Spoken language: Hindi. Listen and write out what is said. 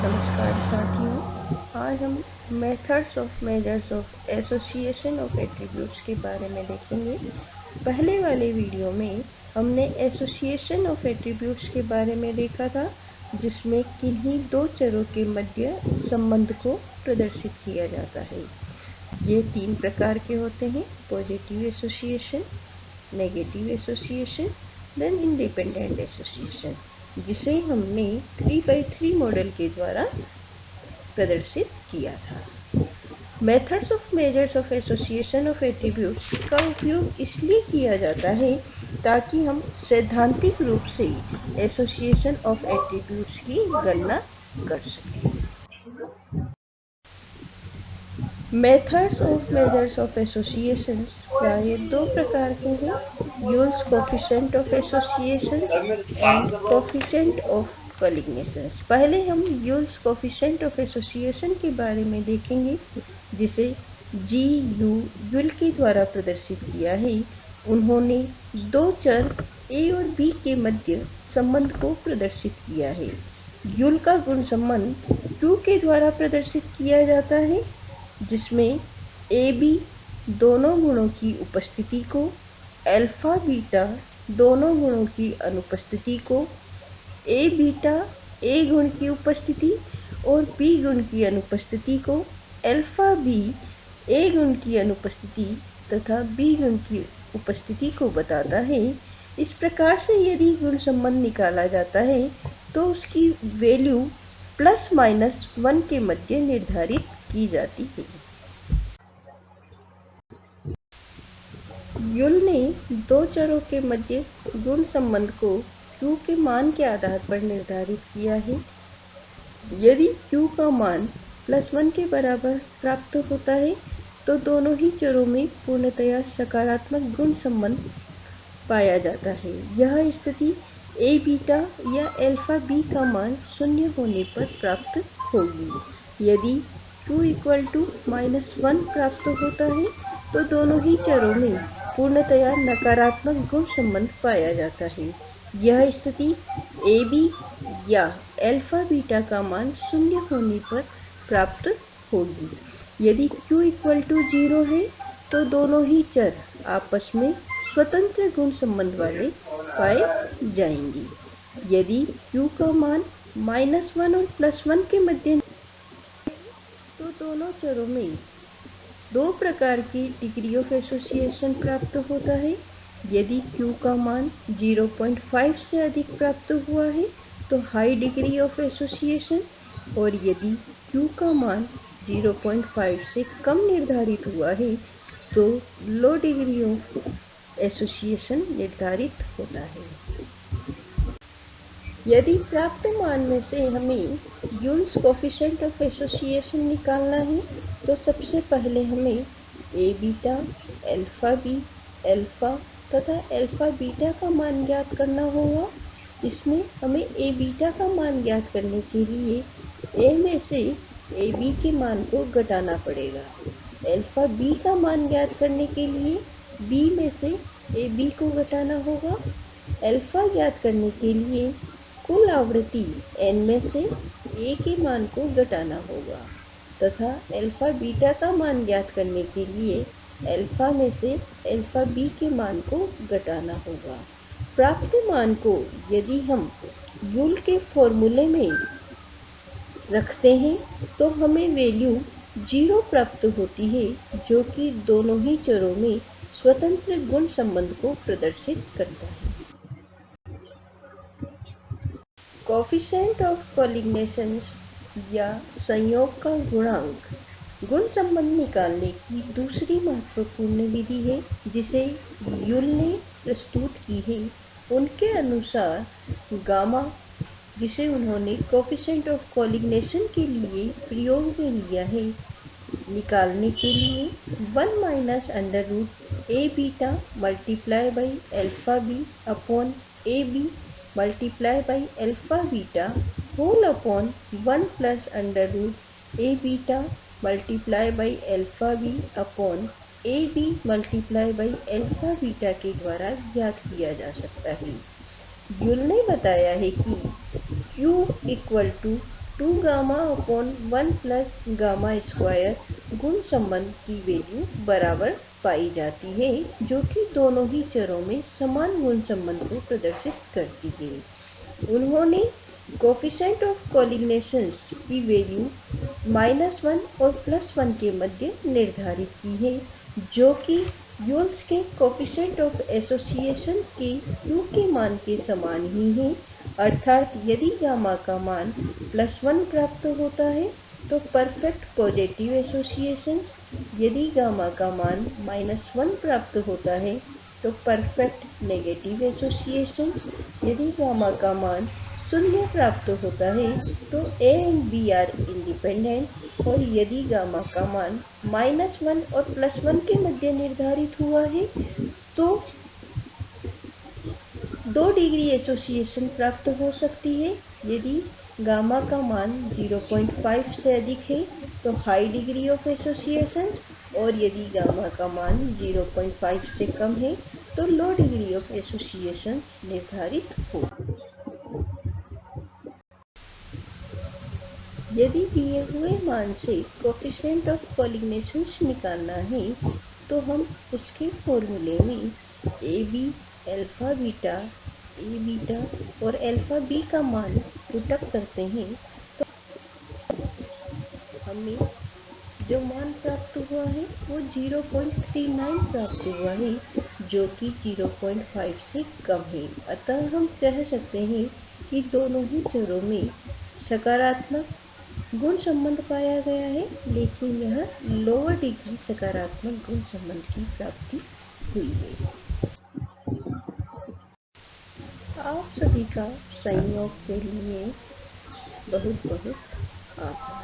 नमस्कार साथियों, आज हम methods of measures of association of attributes के बारे में देखेंगे। पहले वाले वीडियो में हमने एसोसिएशन ऑफ एट्रीब्यूट्स के बारे में देखा था, जिसमें किन्हीं दो चरों के मध्य संबंध को प्रदर्शित किया जाता है। ये तीन प्रकार के होते हैं: positive association, negative association, then independent association, जिसे हमने 3x3 मॉडल के द्वारा प्रदर्शित किया था। Methods of measures of association of attributes का उपयोग इसलिए किया जाता है ताकि हम सैद्धांतिक रूप से एसोसिएशन ऑफ एट्रीब्यूट्स की गणना कर सकें। Methods of measures of associations प्राय दो प्रकार के हैं: Yule's coefficient of association and coefficient of colligations. पहले हम यूल्स कोफिशिएंट ऑफ एसोसिएशन के बारे में देखेंगे, जिसे GU यूल के द्वारा प्रदर्शित किया है। उन्होंने दो चर A और B के मध्य संबंध को प्रदर्शित किया है। यूल का गुण संबंध Q के द्वारा प्रदर्शित किया जाता है, जिसमें AB दोनों गुणों की उपस्थिति को, अल्फा बीटा दोनों गुणों की अनुपस्थिति को, A बीटा A गुण की उपस्थिति और B गुण की अनुपस्थिति को, अल्फा B A गुण की अनुपस्थिति तथा B गुण की उपस्थिति को बताता है। इस प्रकार से यदि गुण संबंध निकाला जाता है तो उसकी वैल्यू ±1 के मध्य निर्धारित की जाती है। यूल ने दो चरों के मध्य गुण संबंध को Q के मान के आधार पर निर्धारित किया है। यदि Q का मान +1 के बराबर प्राप्त होता है तो दोनों ही चरों में पूर्णतया सकारात्मक गुण संबंध पाया जाता है। यह स्थिति A बीटा या अल्फा B का मान 0 होने पर प्राप्त होगी। यदि Q -1 प्राप्त होता है तो दोनों ही चरों में पूर्णतया नकारात्मक गुण संबंध पाया जाता है। यह स्थिति AB या अल्फा बीटा का मान 0 होने पर प्राप्त होगी। यदि Q 0 है तो दोनों ही चर आपस में स्वतंत्र गुण संबंध वाले पाए जाएंगे। यदि Q का मान -1 और +1 के मध्य तो दोनों चरों में दो प्रकार की डिग्री ऑफ एसोसिएशन प्राप्त होता है। यदि Q का मान 0.5 से अधिक प्राप्त हुआ है तो हाई डिग्री ऑफ एसोसिएशन, और यदि Q का मान 0.5 से कम निर्धारित हुआ है तो लो डिग्री ऑफ एसोसिएशन निर्धारित होता है। यदि प्राप्त मान में से हमें यूल्स कोफिशिएंट ऑफ एसोसिएशन निकालना है तो सबसे पहले हमें A beta, alpha B, alpha तथा अल्फा बीटा का मान ज्ञात करना होगा। इसमें हमें A बीटा का मान ज्ञात करने के लिए A में से AB के मान को घटाना पड़ेगा। अल्फा B का मान ज्ञात करने के लिए B में से AB को घटाना होगा। अल्फा ज्ञात करने के लिए कुल आवृत्ति n में से A के मान को घटाना होगा तथा अल्फा बीटा का मान ज्ञात करने के लिए अल्फा में से अल्फा B के मान को घटाना होगा। प्राप्त मान को यदि हम यूल के फॉर्मूले में रखते हैं तो हमें वैल्यू 0 प्राप्त होती है, जो कि दोनों ही चरों में स्वतंत्र गुण संबंध को प्रदर्शित करता है। कोफिशिएंट ऑफ कोलिगनेशंस या संयोग का गुणांक गुण संबंध निकालने की दूसरी महत्वपूर्ण विधि है, जिसे यूल ने प्रस्तुत की है। उनके अनुसार गामा, जिसे उन्होंने कोफिशिएंट ऑफ कोलिगनेशन के लिए प्रयोग में लिया है, निकालने के लिए 1 - A beta × alpha B upon AB × alpha beta whole upon 1 + A beta × alpha B upon AB × alpha beta के द्वारा ज्ञात किया जा सकता है। यूल ने बताया है कि Q 2 gamma upon 1 plus gamma square गुण संबंध की वैल्यू बराबर पाई जाती है, जो कि दोनों ही चरों में समान गुण संबंध को प्रदर्शित करती है। उन्होंने कोफिशिएंट ऑफ कोलिगनेशन की वैल्यू -1 और +1 के मध्य निर्धारित की है, जो कि यूल्स के कोफिशिएंट ऑफ एसोसिएशन के Q के मान के समान ही है। अर्थात यदि गामा का मान +1 प्राप्त होता है तो परफेक्ट पॉजिटिव एसोसिएशन, यदि गामा का मान -1 प्राप्त होता है तो परफेक्ट नेगेटिव एसोसिएशन, यदि गामा का मान 0 प्राप्त होता है तो A and B are independent, और यदि गामा का मान -1 और +1 के मध्य निर्धारित हुआ है तो 2 डिग्री एसोसिएशन प्राप्त हो सकती है। यदि गामा का मान 0.5 से अधिक है तो हाई डिग्री ऑफ एसोसिएशन, और यदि गामा का मान 0.5 से कम है तो लो डिग्री ऑफ एसोसिएशन निर्धारित हो। यदि दिए हुए मान से कोफिशिएंट ऑफ कोलिगनेशन निकालना है तो हम उसके फॉर्मूले में A B, alpha beta, A beta और अल्फा बी का मान पुटअप करते हैं तो हमें जो मान प्राप्त हुआ है वो 0.39 प्राप्त हुआ है, जो कि 0.5 से कम है। अतः हम कह सकते हैं कि दोनों ही चरों में सकारात्मक गुण संबंध पाया गया है, लेकिन यह लोअर डिग्री सकारात्मक गुण संबंध की प्राप्ति हुई है। आप सभी का संयोग के लिए बहुत बहुत आभार।